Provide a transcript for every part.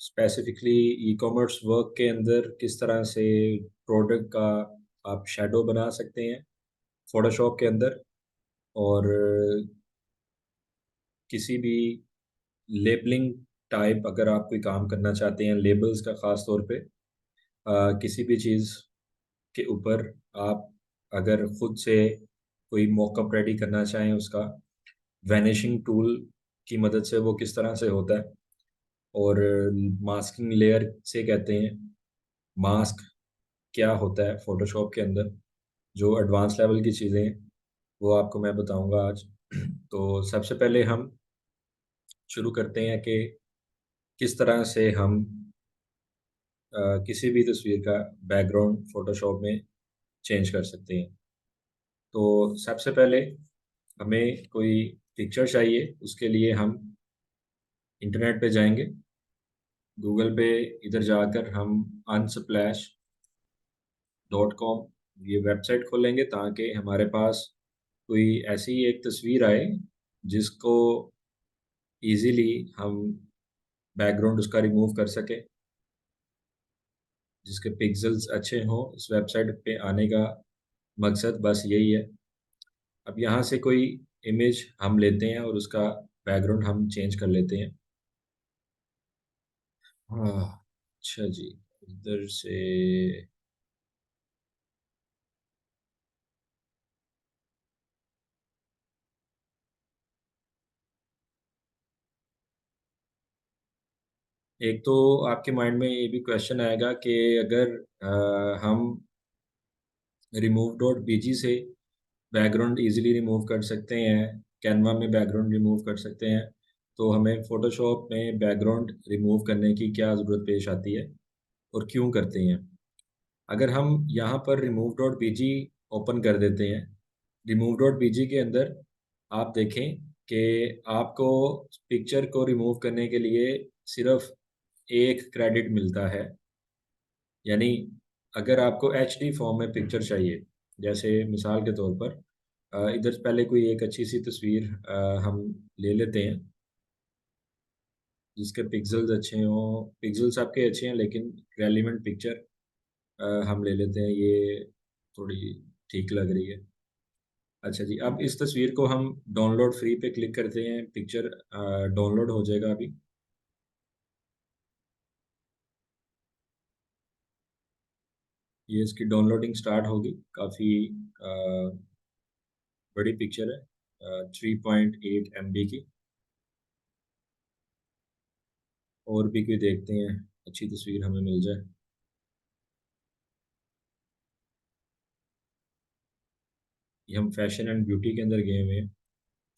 Specifically e commerce work के अंदर किस तरह से प्रोडक्ट का आप शेडो बना सकते हैं फोटोशॉप के अंदर। और किसी भी लेबलिंग टाइप अगर आप कोई काम करना चाहते हैं लेबल्स का ख़ास तौर पे, किसी भी चीज़ के ऊपर आप अगर खुद से कोई मॉकअप रेडी करना चाहें उसका वैनिशिंग टूल की मदद से वो किस तरह से होता है। और मास्किंग लेयर से कहते हैं मास्क क्या होता है फ़ोटोशॉप के अंदर, जो एडवांस लेवल की चीज़ें हैं वो आपको मैं बताऊंगा आज। तो सबसे पहले हम शुरू करते हैं कि किस तरह से हम किसी भी तस्वीर का बैकग्राउंड फ़ोटोशॉप में चेंज कर सकते हैं। तो सबसे पहले हमें कोई पिक्चर चाहिए, उसके लिए हम इंटरनेट पे जाएंगे, गूगल पे इधर जाकर हम unsplash.com ये वेबसाइट खोलेंगे ताकि हमारे पास कोई ऐसी एक तस्वीर आए जिसको इजीली हम बैकग्राउंड उसका रिमूव कर सके, जिसके पिक्सेल्स अच्छे हों। इस वेबसाइट पे आने का मकसद बस यही है। अब यहाँ से कोई इमेज हम लेते हैं और उसका बैकग्राउंड हम चेंज कर लेते हैं। हाँ, अच्छा जी, इधर से एक तो आपके माइंड में ये भी क्वेश्चन आएगा कि अगर हम रिमूव डॉट बीजी से बैकग्राउंड इजीली रिमूव कर सकते हैं, कैनवा में बैकग्राउंड रिमूव कर सकते हैं, तो हमें फोटोशॉप में बैकग्राउंड रिमूव करने की क्या ज़रूरत पेश आती है और क्यों करते हैं। अगर हम यहाँ पर रिमूव डॉट बीजी ओपन कर देते हैं, रिमूव डॉट बीजी के अंदर आप देखें कि आपको पिक्चर को रिमूव करने के लिए सिर्फ एक क्रेडिट मिलता है। यानी अगर आपको एच डी फॉर्म में पिक्चर चाहिए, जैसे मिसाल के तौर पर इधर पहले कोई एक अच्छी सी तस्वीर हम ले लेते हैं जिसके पिक्सेल्स अच्छे हों, पिक्सेल्स आपके अच्छे हैं लेकिन रेलिवेंट पिक्चर हम ले लेते हैं, ये थोड़ी ठीक लग रही है। अच्छा जी, अब इस तस्वीर को हम डाउनलोड फ्री पे क्लिक करते हैं, पिक्चर डाउनलोड हो जाएगा अभी। ये इसकी डाउनलोडिंग स्टार्ट होगी। काफ़ी बड़ी पिक्चर है, 3.8 MB की। और भी कोई देखते हैं अच्छी तस्वीर हमें मिल जाए। ये हम फैशन एंड ब्यूटी के अंदर गए हुए हैं,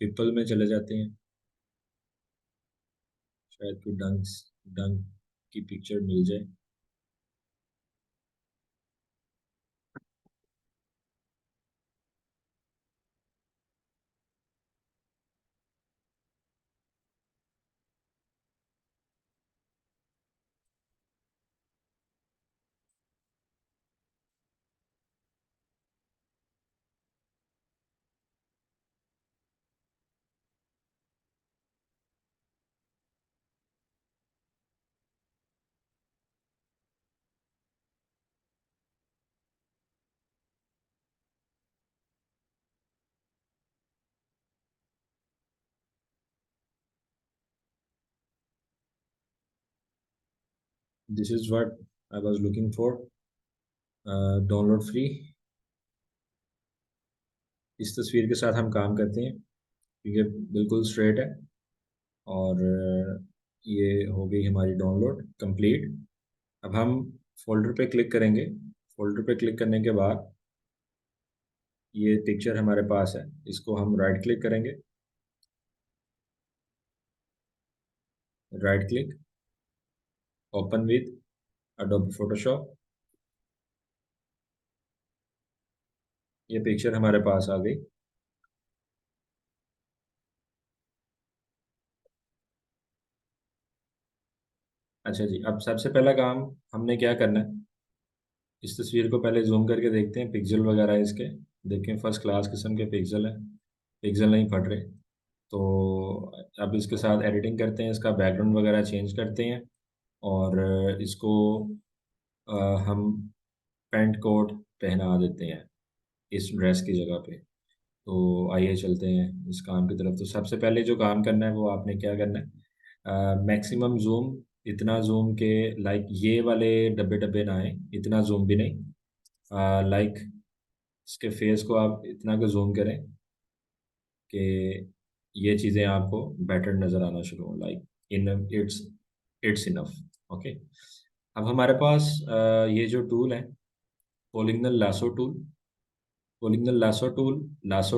पीपल में चले जाते हैं, शायद कोई डंक डंक की पिक्चर मिल जाए। This is what I was looking for, download free. इस तस्वीर के साथ हम काम करते हैं क्योंकि बिल्कुल स्ट्रेट है। और ये हो गई हमारी डाउनलोड कंप्लीट। अब हम फोल्डर पे क्लिक करेंगे। फोल्डर पे क्लिक करने के बाद ये पिक्चर हमारे पास है, इसको हम राइट क्लिक करेंगे। Right click, open with Adobe Photoshop. ये पिक्चर हमारे पास आ गई। अच्छा जी, अब सबसे पहला काम हमने क्या करना है, इस तस्वीर को पहले जूम करके देखते हैं पिक्सल वगैरह इसके। देखें फर्स्ट क्लास किस्म के पिक्सल है, पिक्सल नहीं फट रहे। तो अब इसके साथ एडिटिंग करते हैं, इसका बैकग्राउंड वगैरह चेंज करते हैं और इसको हम पैंट कोट पहना देते हैं इस ड्रेस की जगह पे। तो आइए चलते हैं इस काम की तरफ। तो सबसे पहले जो काम करना है वो आपने क्या करना है, मैक्सिमम जूम, इतना जूम के लाइक ये वाले डब्बे डब्बे ना आए, इतना जूम भी नहीं, लाइक इसके फेस को आप इतना का जूम करें कि ये चीज़ें आपको बेटर नज़र आना शुरू हो, like in it's it's enough. Okay. अब हमारे पास ये जो टूल है, polygonal lasso tool, polygonal lasso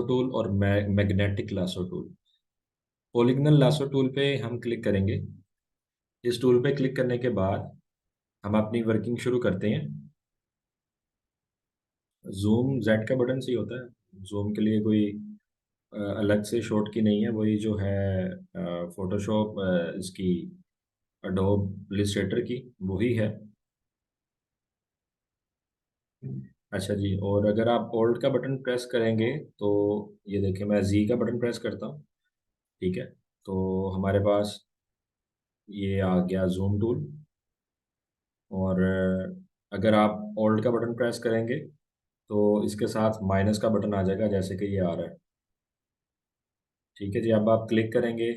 tool और magnetic lasso tool. Polygonal lasso tool पे हम क्लिक करेंगे। इस टूल पे क्लिक करने के बाद हम अपनी वर्किंग शुरू करते हैं। जूम जेड का बटन से ही होता है, जूम के लिए कोई अलग से शॉर्ट की नहीं है, वही जो है फोटोशॉप इसकी अडोब इलस्ट्रेटर की वही है। अच्छा जी, और अगर आप ओल्ड का बटन प्रेस करेंगे तो ये देखिए मैं जी का बटन प्रेस करता हूँ। ठीक है, तो हमारे पास ये आ गया जूम टूल। और अगर आप ओल्ड का बटन प्रेस करेंगे तो इसके साथ माइनस का बटन आ जाएगा, जैसे कि ये आ रहा है। ठीक है जी, अब आप क्लिक करेंगे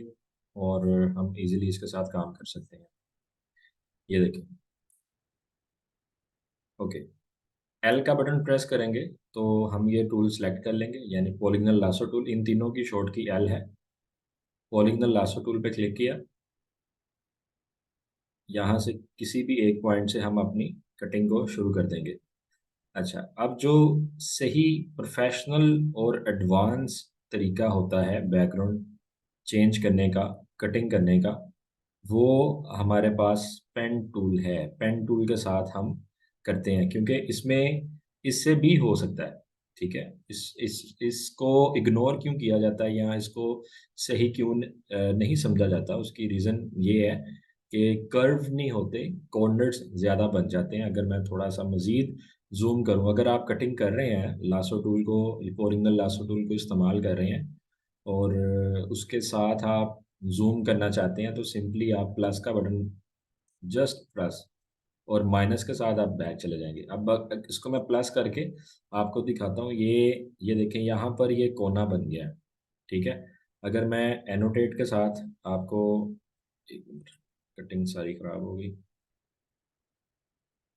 और हम इजीली इसके साथ काम कर सकते हैं। ये देखिए। ओके। एल का बटन प्रेस करेंगे तो हम ये टूल सेलेक्ट कर लेंगे, यानी पॉलीगनल लासो टूल, इन तीनों की शॉर्ट की एल है। पॉलीगनल लासो टूल पे क्लिक किया। यहाँ से किसी भी एक पॉइंट से हम अपनी कटिंग को शुरू कर देंगे। अच्छा, अब जो सही प्रोफेशनल और एडवांस तरीका होता है बैकग्राउंड चेंज करने का, कटिंग करने का, वो हमारे पास पेन टूल है। पेन टूल के साथ हम करते हैं, क्योंकि इसमें इससे भी हो सकता है। ठीक है, इस इसको इग्नोर क्यों किया जाता है या इसको सही क्यों नहीं समझा जाता, उसकी रीज़न ये है कि कर्व नहीं होते, कॉर्नर्स ज़्यादा बन जाते हैं। अगर मैं थोड़ा सा मज़ीद जूम करूं, अगर आप कटिंग कर रहे हैं लासो टूल को, पोरिंगल लासो टूल को इस्तेमाल कर रहे हैं और उसके साथ आप जूम करना चाहते हैं, तो सिंपली आप प्लस का बटन जस्ट प्लस और माइनस के साथ आप बैक चले जाएंगे। अब इसको मैं प्लस करके आपको दिखाता हूँ। ये देखें, यहाँ पर ये कोना बन गया है। ठीक है, अगर मैं एनोटेट के साथ आपको, एक मिनट, कटिंग सारी खराब हो गई,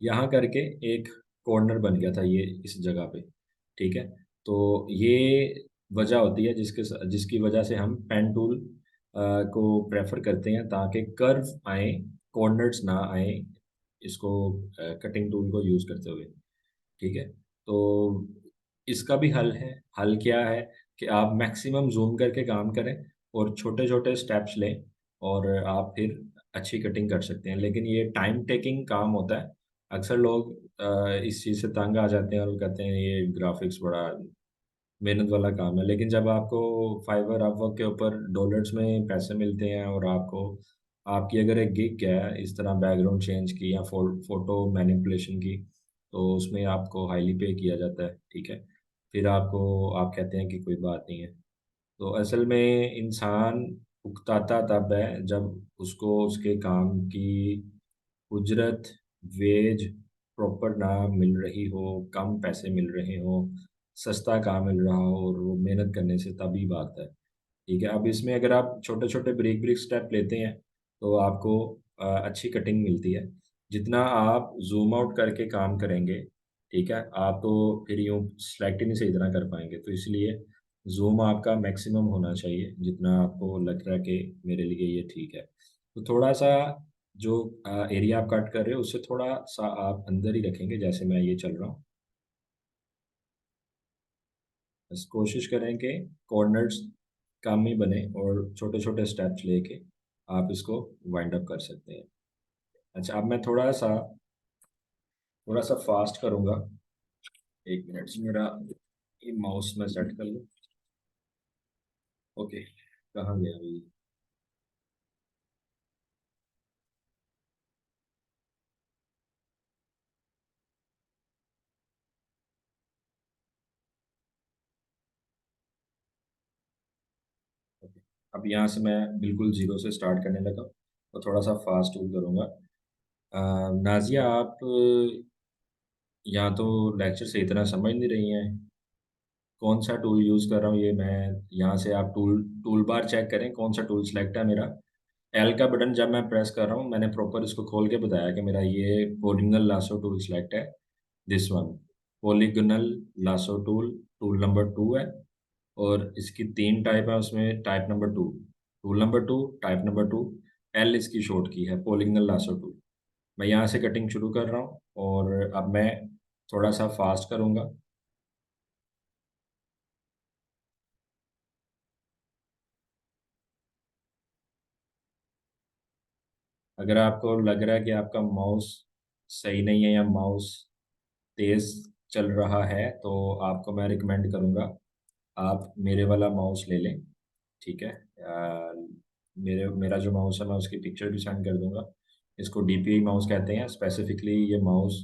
यहाँ करके एक कॉर्नर बन गया था ये इस जगह पे। ठीक है, तो ये वजह होती है जिसकी वजह से हम पेन टूल को प्रेफर करते हैं, ताकि कर्व आए, कॉर्नर्स ना आए इसको कटिंग टूल को यूज़ करते हुए। ठीक है, तो इसका भी हल है। हल क्या है कि आप मैक्सिमम जूम करके काम करें और छोटे छोटे स्टेप्स लें और आप फिर अच्छी कटिंग कर सकते हैं। लेकिन ये टाइम टेकिंग काम होता है। अक्सर लोग इस चीज़ से तंग आ जाते हैं और कहते हैं ये ग्राफिक्स बड़ा मेहनत वाला काम है। लेकिन जब आपको फाइवर अपवर्क के ऊपर डॉलर्स में पैसे मिलते हैं और आपको, आपकी अगर एक गिग है इस तरह बैकग्राउंड चेंज की या फोटो मैनिपुलेशन की, तो उसमें आपको हाईली पे किया जाता है। ठीक है, फिर आपको, आप कहते हैं कि कोई बात नहीं है। तो असल में इंसान उकताता तब है जब उसको उसके काम की उजरत, वेज प्रॉपर ना मिल रही हो, कम पैसे मिल रहे हो, सस्ता काम मिल रहा हो, और वो मेहनत करने से तभी भागता है। ठीक है, अब इसमें अगर आप छोटे छोटे ब्रेक ब्रेक स्टेप लेते हैं तो आपको अच्छी कटिंग मिलती है। जितना आप जूम आउट करके काम करेंगे, ठीक है, आप तो फिर यूँ सेलेक्ट ही नहीं सही तरह कर पाएंगे। तो इसलिए जूम आपका मैक्सिमम होना चाहिए, जितना आपको लग रहा है कि मेरे लिए ये ठीक है। तो थोड़ा सा जो एरिया आप कट कर रहे हो उससे थोड़ा सा आप अंदर ही रखेंगे, जैसे मैं ये चल रहा हूँ। बस कोशिश करें कि कॉर्नर्स कम ही बने और छोटे छोटे स्टेप्स लेके आप इसको वाइंड अप कर सकते हैं। अच्छा, अब मैं थोड़ा सा फास्ट करूँगा। एक मिनट से मेरा ये माउस में सेट कर लूँ। ओके, कहाँ गया अभी? ओके, अब यहाँ से मैं बिल्कुल जीरो से स्टार्ट करने लगा और थोड़ा सा फास्ट टूल करूँगा। नाजिया, आप या तो लेक्चर से इतना समझ नहीं रही हैं। कौन सा टूल यूज़ कर रहा हूँ ये मैं यहाँ से, आप टूल बार चेक करें कौन सा टूल सेलेक्ट है मेरा। एल का बटन जब मैं प्रेस कर रहा हूँ, मैंने प्रॉपर इसको खोल के बताया कि मेरा ये पोलिगनल लासो टूल सेलेक्ट है। This one, polygonal lasso tool, tool number 2 है। और इसकी 3 टाइप है, उसमें type number 2, tool number 2, type number 2। L इसकी शॉर्ट की है, पोलिगनल लासो टूल। मैं यहाँ से कटिंग शुरू कर रहा हूँ और अब मैं थोड़ा सा फास्ट करूँगा। अगर आपको लग रहा है कि आपका माउस सही नहीं है या माउस तेज़ चल रहा है, तो आपको मैं रिकमेंड करूँगा आप मेरे वाला माउस ले लें। ठीक है, मेरा जो माउस है मैं उसकी पिक्चर भी सेंड कर दूंगा। इसको डीपीआई माउस कहते हैं। स्पेसिफिकली ये माउस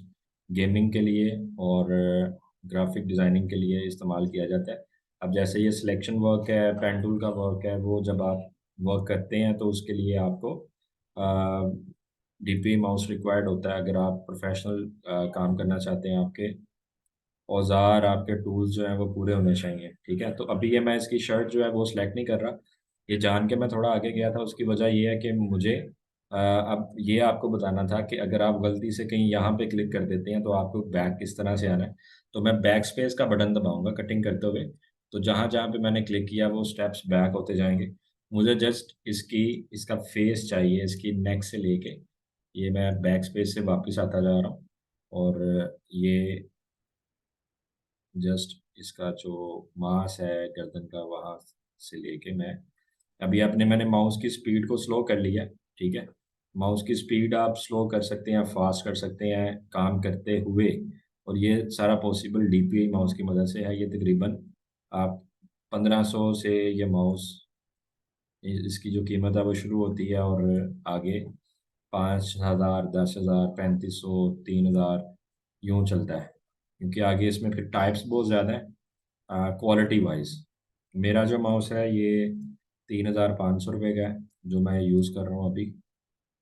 गेमिंग के लिए और ग्राफिक डिज़ाइनिंग के लिए इस्तेमाल किया जाता है। अब जैसे ये सिलेक्शन वर्क है, पेन टूल का वर्क है, वो जब आप वर्क करते हैं तो उसके लिए आपको डीपीआई माउस रिक्वायर्ड होता है। अगर आप प्रोफेशनल काम करना चाहते हैं, आपके औजार, आपके टूल्स जो हैं वो पूरे होने चाहिए। ठीक है, तो अभी ये मैं इसकी शर्ट जो है वो सिलेक्ट नहीं कर रहा। ये जान के मैं थोड़ा आगे गया था, उसकी वजह ये है कि मुझे अब ये आपको बताना था कि अगर आप गलती से कहीं यहाँ पे क्लिक कर देते हैं तो आपको बैक किस तरह से आना है। तो मैं बैक स्पेस का बटन दबाऊंगा कटिंग करते हुए, तो जहाँ जहाँ पे मैंने क्लिक किया वो स्टेप्स बैक होते जाएंगे। मुझे जस्ट इसका फेस चाहिए, इसकी नेक से लेके ये मैं बैक स्पेस से वापस आता जा रहा हूँ। और ये जस्ट इसका जो मांस है गर्दन का, वहां से लेके मैं अभी अपने मैंने माउस की स्पीड को स्लो कर लिया। ठीक है, माउस की स्पीड आप स्लो कर सकते हैं, फास्ट कर सकते हैं काम करते हुए। और ये सारा पॉसिबल डीपीआई माउस की मदद से है। ये तकरीबन आप 1500 से ये माउस, इसकी जो कीमत है वो शुरू होती है और आगे 5000, 10,000, 3500, 3000 यूँ चलता है। क्योंकि आगे इसमें फिर टाइप्स बहुत ज़्यादा हैं क्वालिटी वाइज। मेरा जो माउस है ये 3,500 रुपये का है, जो मैं यूज़ कर रहा हूँ अभी।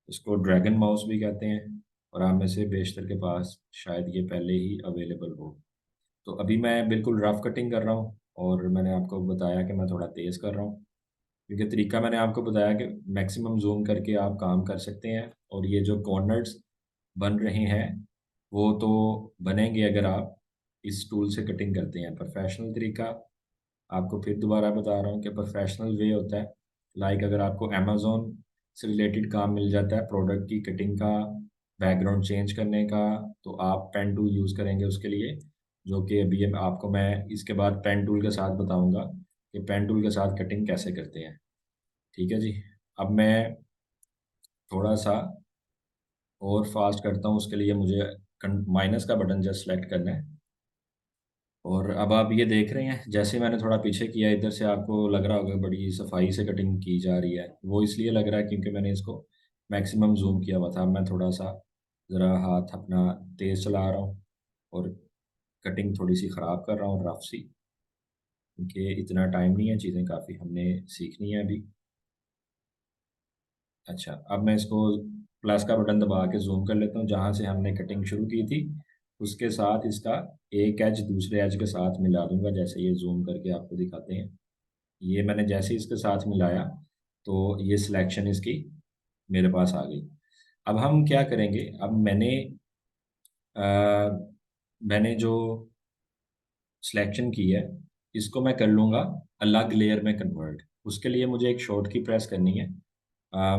इसको ड्रैगन माउस भी कहते हैं और आप में से बेशतर के पास शायद ये पहले ही अवेलेबल हो। तो अभी मैं बिल्कुल रफ कटिंग कर रहा हूँ और मैंने आपको बताया कि मैं थोड़ा तेज़ कर रहा हूँ, क्योंकि तरीका मैंने आपको बताया कि मैक्सिमम जूम करके आप काम कर सकते हैं। और ये जो कॉर्नर्स बन रहे हैं वो तो बनेंगे अगर आप इस टूल से कटिंग करते हैं। प्रोफेशनल तरीका आपको फिर दोबारा बता रहा हूँ कि प्रोफेशनल वे होता है, लाइक अगर आपको अमेज़ोन से रिलेटेड काम मिल जाता है प्रोडक्ट की कटिंग का, बैकग्राउंड चेंज करने का, तो आप पेन टूल यूज़ करेंगे उसके लिए, जो कि अभी आपको मैं इसके बाद पेन टूल के साथ बताऊंगा कि पेन टूल के साथ कटिंग कैसे करते हैं। ठीक है जी, अब मैं थोड़ा सा और फास्ट करता हूँ। उसके लिए मुझे माइनस का बटन जस्ट सेलेक्ट करना है। और अब आप ये देख रहे हैं, जैसे मैंने थोड़ा पीछे किया इधर से, आपको लग रहा होगा बड़ी सफाई से कटिंग की जा रही है। वो इसलिए लग रहा है क्योंकि मैंने इसको मैक्सिमम जूम किया हुआ था। मैं थोड़ा सा ज़रा हाथ अपना तेज़ चला रहा हूँ और कटिंग थोड़ी सी ख़राब कर रहा हूँ, रफ सी, क्योंकि इतना टाइम नहीं है, चीज़ें काफ़ी हमने सीखनी है अभी। अच्छा, अब मैं इसको प्लस का बटन दबा के जूम कर लेता हूँ। जहाँ से हमने कटिंग शुरू की थी उसके साथ इसका एक एज दूसरे एज के साथ मिला दूंगा, जैसे ये जूम करके आपको दिखाते हैं। ये मैंने जैसे ही इसके साथ मिलाया तो ये सिलेक्शन इसकी मेरे पास आ गई। अब हम क्या करेंगे, अब मैंने जो सिलेक्शन की है इसको मैं कर लूँगा अलग लेयर में कन्वर्ट। उसके लिए मुझे एक शॉर्ट की प्रेस करनी है।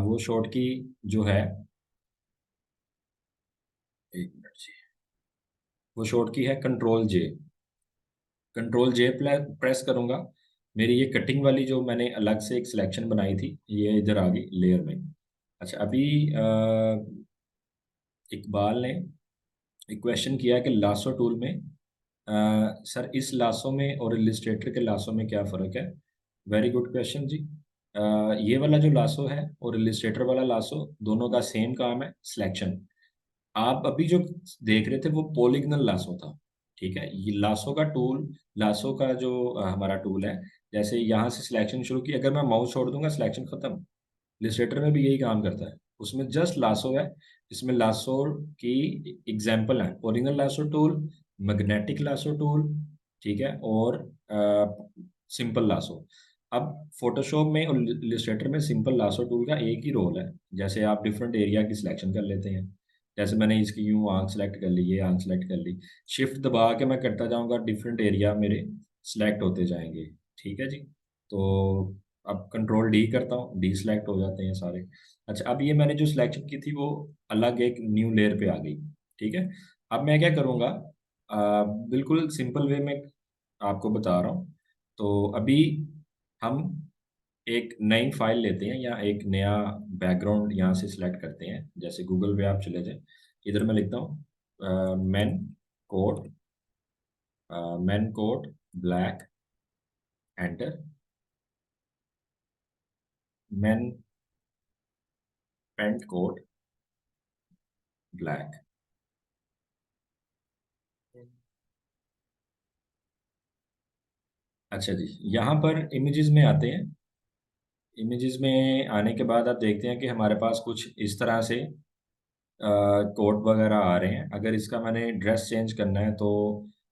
वो शॉर्ट की जो है, एक मिनट जी, वो शॉर्ट की है कंट्रोल जे। कंट्रोल जे प्रेस करूंगा, मेरी ये कटिंग वाली जो मैंने अलग से एक सिलेक्शन बनाई थी ये इधर आ गई लेयर में। अच्छा, अभी इकबाल ने एक क्वेश्चन किया कि लासो टूल में सर इस लासो में और इलिस्ट्रेटर के लासो में क्या फ़र्क है। वेरी गुड क्वेश्चन जी। ये वाला जो लासो है और इलिस्ट्रेटर वाला लासो, दोनों का सेम काम है, सिलेक्शन। आप अभी जो देख रहे थे वो पॉलीगनल लासो था। ठीक है, ये लासो का टूल, लासो का जो हमारा टूल है, जैसे यहाँ से सिलेक्शन शुरू की, अगर मैं माउस छोड़ दूंगा सिलेक्शन खत्म। इलिस्ट्रेटर में भी यही काम करता है। उसमें जस्ट लासो है। इसमें लासो की एग्जाम्पल है original lasso tool, magnetic lasso tool, ठीक है, और सिंपल लासो। अब फोटोशॉप में और इलस्ट्रेटर में सिंपल लासो टूल का एक ही रोल है। जैसे आप डिफरेंट एरिया की सिलेक्शन कर लेते हैं, जैसे मैंने इसकी यूं आंख सेलेक्ट कर ली, ये आंख सेलेक्ट कर ली, शिफ्ट दबा के मैं करता जाऊंगा, डिफरेंट एरिया मेरे सिलेक्ट होते जाएंगे। ठीक है जी। तो अब कंट्रोल डी करता हूँ, डी सिलेक्ट हो जाते हैं सारे। अच्छा, अब ये मैंने जो सिलेक्शन की थी वो अलग एक न्यू लेयर पे आ गई। ठीक है। अब मैं क्या करूँगा, बिल्कुल सिंपल वे में आपको बता रहा हूँ। तो अभी हम एक नई फाइल लेते हैं या एक नया बैकग्राउंड यहाँ से सिलेक्ट करते हैं। जैसे गूगल पे आप चले जाए, इधर मैं लिखता हूँ man coat, man coat black, enter, man pant coat black. अच्छा जी, यहाँ पर इमेजेस में आते हैं। इमेजेस में आने के बाद आप देखते हैं कि हमारे पास कुछ इस तरह से कोट वगैरह आ रहे हैं। अगर इसका मैंने ड्रेस चेंज करना है तो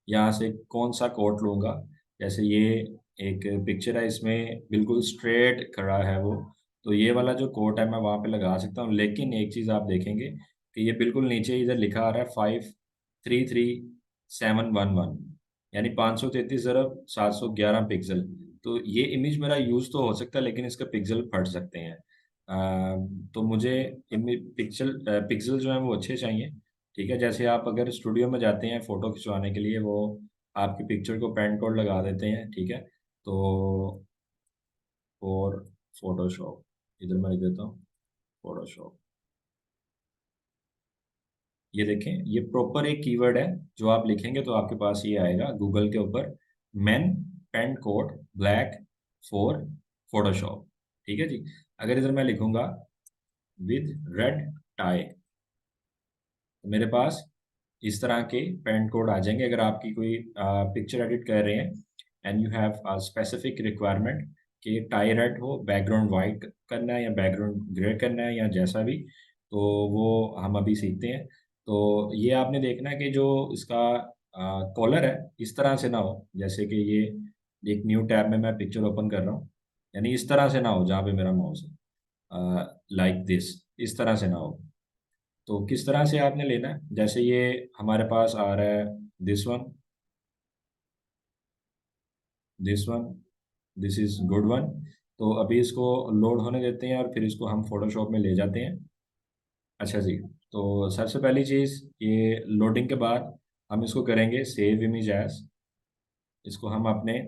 यहाँ से कौन सा कोट लूँगा। जैसे ये एक पिक्चर है, इसमें बिल्कुल स्ट्रेट खड़ा है वो, तो ये वाला जो कोट है मैं वहाँ पे लगा सकता हूँ। लेकिन एक चीज़ आप देखेंगे कि ये बिल्कुल नीचे इधर लिखा आ रहा है 533 711, यानी 533 × 711 पिक्सल। तो ये इमेज मेरा यूज़ तो हो सकता है, लेकिन इसका पिक्सल फट सकते हैं। तो मुझे पिक्सल पिक्सल जो है वो अच्छे चाहिए। ठीक है, जैसे आप अगर स्टूडियो में जाते हैं फ़ोटो खिंचवाने के लिए, वो आपकी पिक्चर को पेंट कोड लगा देते हैं। ठीक है। तो और फोटोशॉप, इधर मैं लिख देता हूँ फोटोशॉप। ये देखें, ये प्रॉपर एक कीवर्ड है, जो आप लिखेंगे तो आपके पास ये आएगा गूगल के ऊपर, men pant code black for Photoshop. ठीक है जी। अगर इधर मैं लिखूंगा विद रेड टाई, तो मेरे पास इस तरह के पेंट कोड आ जाएंगे। अगर आपकी कोई पिक्चर एडिट कर रहे हैं and you have a specific requirement कि टाई रेड हो, बैकग्राउंड वाइट करना है या बैकग्राउंड ग्रे करना है या जैसा भी, तो वो हम अभी सीखते हैं। तो ये आपने देखना है कि जो इसका कॉलर है इस तरह से ना हो, जैसे कि ये एक न्यू टैब में मैं पिक्चर ओपन कर रहा हूँ, यानी इस तरह से ना हो जहाँ पे मेरा माउस है, लाइक दिस, इस तरह से ना हो। तो किस तरह से आपने लेना है, जैसे ये हमारे पास आ रहा है this one, this one, this is good one. तो अभी इसको लोड होने देते हैं और फिर इसको हम फोटोशॉप में ले जाते हैं। अच्छा जी। तो सबसे पहली चीज़, ये लोडिंग के बाद हम इसको करेंगे सेव इमेज एज। इसको हम अपने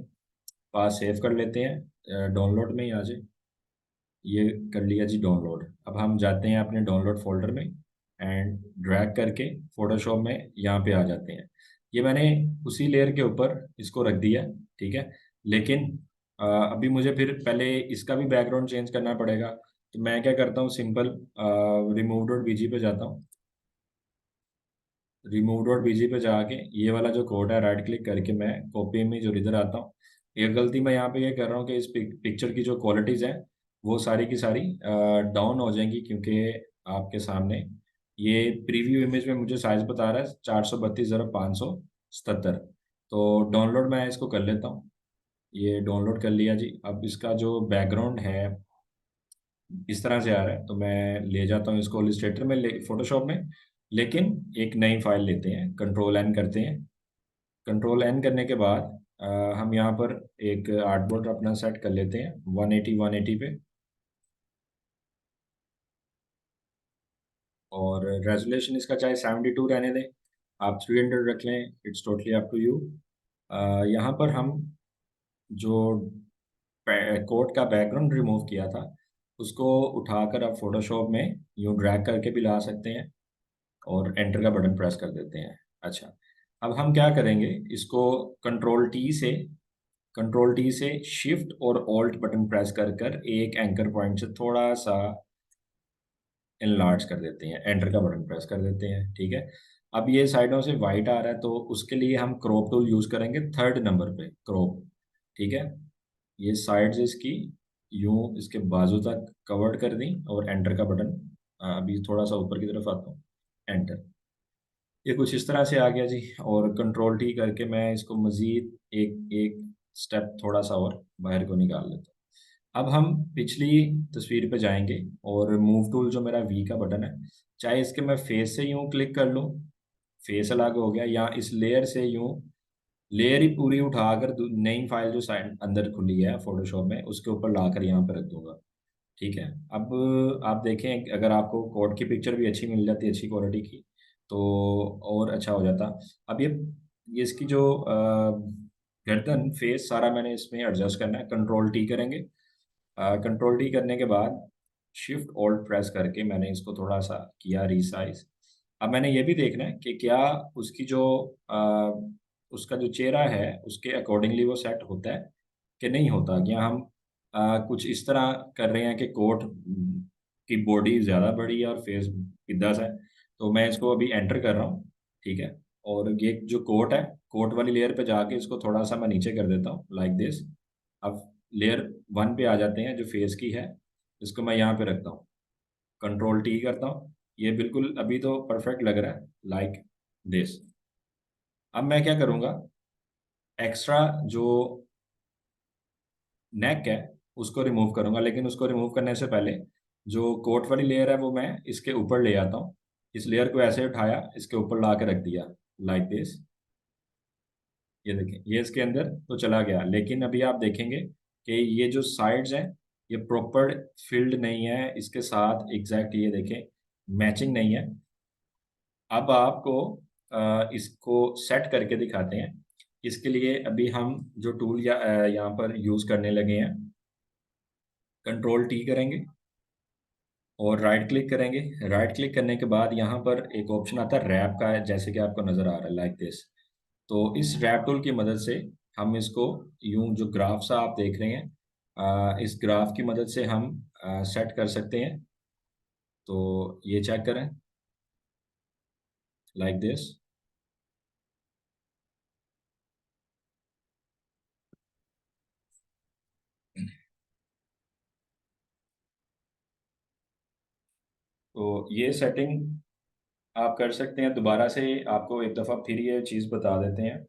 पास सेव कर लेते हैं, डाउनलोड में ही आ जाए। ये कर लिया जी डाउनलोड। अब हम जाते हैं अपने डाउनलोड फोल्डर में एंड ड्रैग करके फोटोशॉप में यहाँ पे आ जाते हैं। ये मैंने उसी लेयर के ऊपर इसको रख दिया। ठीक है। लेकिन अभी मुझे फिर पहले इसका भी बैकग्राउंड चेंज करना पड़ेगा। तो मैं क्या करता हूँ, सिंपल रिमूव डॉट बीजी पे जाता हूँ। रिमूव डॉट बीजी पे जाके ये वाला जो कोड है राइट क्लिक करके मैं कॉपी इमेज और इधर आता हूँ। ये गलती मैं यहाँ पे ये कर रहा हूँ कि इस पिक्चर की जो क्वालिटीज़ हैं वो सारी की सारी डाउन हो जाएंगी, क्योंकि आपके सामने ये प्रीव्यू इमेज में मुझे साइज बता रहा है 432 × 577। तो डाउनलोड मैं इसको कर लेता हूँ। ये डाउनलोड कर लिया जी। अब इसका जो बैकग्राउंड है इस तरह से आ रहा है, तो मैं ले जाता हूँ इसको इलस्ट्रेटर में, फोटोशॉप में। लेकिन एक नई फाइल लेते हैं, कंट्रोल एन करते हैं। कंट्रोल एन करने के बाद हम यहाँ पर एक आर्टबोर्ड अपना सेट कर लेते हैं 180 पे। और रेजोल्यूशन इसका चाहे 72 रहने दें, आप 300 रख लें, it's totally up to you. यहाँ पर हम जो कोड का बैकग्राउंड रिमूव किया था उसको उठाकर आप फोटोशॉप में यूँ ड्रैग करके भी ला सकते हैं और एंटर का बटन प्रेस कर देते हैं। अच्छा, अब हम क्या करेंगे, इसको कंट्रोल टी से शिफ्ट और ऑल्ट बटन प्रेस कर कर एक एंकर पॉइंट से थोड़ा सा इनलार्ज कर देते हैं, एंटर का बटन प्रेस कर देते हैं। ठीक है। अब ये साइडों से वाइट आ रहा है, तो उसके लिए हम क्रॉप टूल यूज करेंगे, थर्ड नंबर पे क्रॉप। ठीक है। ये साइड्स इसकी यूं इसके बाजू तक कवर्ड कर दी और एंटर का बटन अभी थोड़ा सा ऊपर की तरफ आता हूँ, एंटर। ये कुछ इस तरह से आ गया जी। और कंट्रोल टी करके मैं इसको मज़ीद एक एक स्टेप थोड़ा सा और बाहर को निकाल लेता हूँ। अब हम पिछली तस्वीर पे जाएंगे और मूव टूल जो मेरा वी का बटन है, चाहे इसके मैं फेस से यूं क्लिक कर लूँ, फेस अलग हो गया, या इस लेयर से यूं लेयर ही पूरी उठाकर नई फाइल जो साइड अंदर खुली है फोटोशॉप में उसके ऊपर लाकर यहाँ पर रख दूंगा। ठीक है। अब आप देखें, अगर आपको कोड की पिक्चर भी अच्छी मिल जाती है, अच्छी क्वालिटी की, तो और अच्छा हो जाता। अब ये इसकी जो गर्दन फेस सारा मैंने इसमें एडजस्ट करना है। कंट्रोल टी करेंगे। कंट्रोल टी करने के बाद शिफ्ट ऑल्ट प्रेस करके मैंने इसको थोड़ा सा किया रिसाइज। अब मैंने ये भी देखना है कि क्या उसकी जो उसका जो चेहरा है उसके अकॉर्डिंगली वो सेट होता है कि नहीं होता। या हम कुछ इस तरह कर रहे हैं कि कोट की बॉडी ज़्यादा बड़ी है और फेस सीधा सा है। तो मैं इसको अभी एंटर कर रहा हूँ। ठीक है। और ये जो कोट है, कोट वाली लेयर पे जाके इसको थोड़ा सा मैं नीचे कर देता हूँ लाइक दिस। अब लेयर वन पे आ जाते हैं जो फेस की है, इसको मैं यहाँ पे रखता हूँ, कंट्रोल टी करता हूँ। ये बिल्कुल अभी तो परफेक्ट लग रहा है लाइक दिस। अब मैं क्या करूँगा, एक्स्ट्रा जो नेक है उसको रिमूव करूंगा, लेकिन उसको रिमूव करने से पहले जो कोट वाली लेयर है वो मैं इसके ऊपर ले आता हूँ। इस लेयर को ऐसे उठाया, इसके ऊपर ला के रख दिया लाइक दिस। ये देखें, ये इसके अंदर तो चला गया, लेकिन अभी आप देखेंगे कि ये जो साइड्स हैं ये प्रॉपर फिल्ड नहीं है इसके साथ, एग्जैक्ट ये देखें मैचिंग नहीं है। अब आपको इसको सेट करके दिखाते हैं। इसके लिए अभी हम जो टूल यहाँ पर यूज़ करने लगे हैं, कंट्रोल टी करेंगे और राइट क्लिक करेंगे। राइट क्लिक करने के बाद यहाँ पर एक ऑप्शन आता है रैप का, है जैसे कि आपको नज़र आ रहा है लाइक दिस। तो इस रैप टूल की मदद से हम इसको यूं जो ग्राफ सा आप देख रहे हैं, इस ग्राफ की मदद से हम सेट कर सकते हैं। तो ये चेक करें लाइक दिस। तो ये सेटिंग आप कर सकते हैं। दोबारा से आपको एक दफ़ा फिर ये चीज़ बता देते हैं।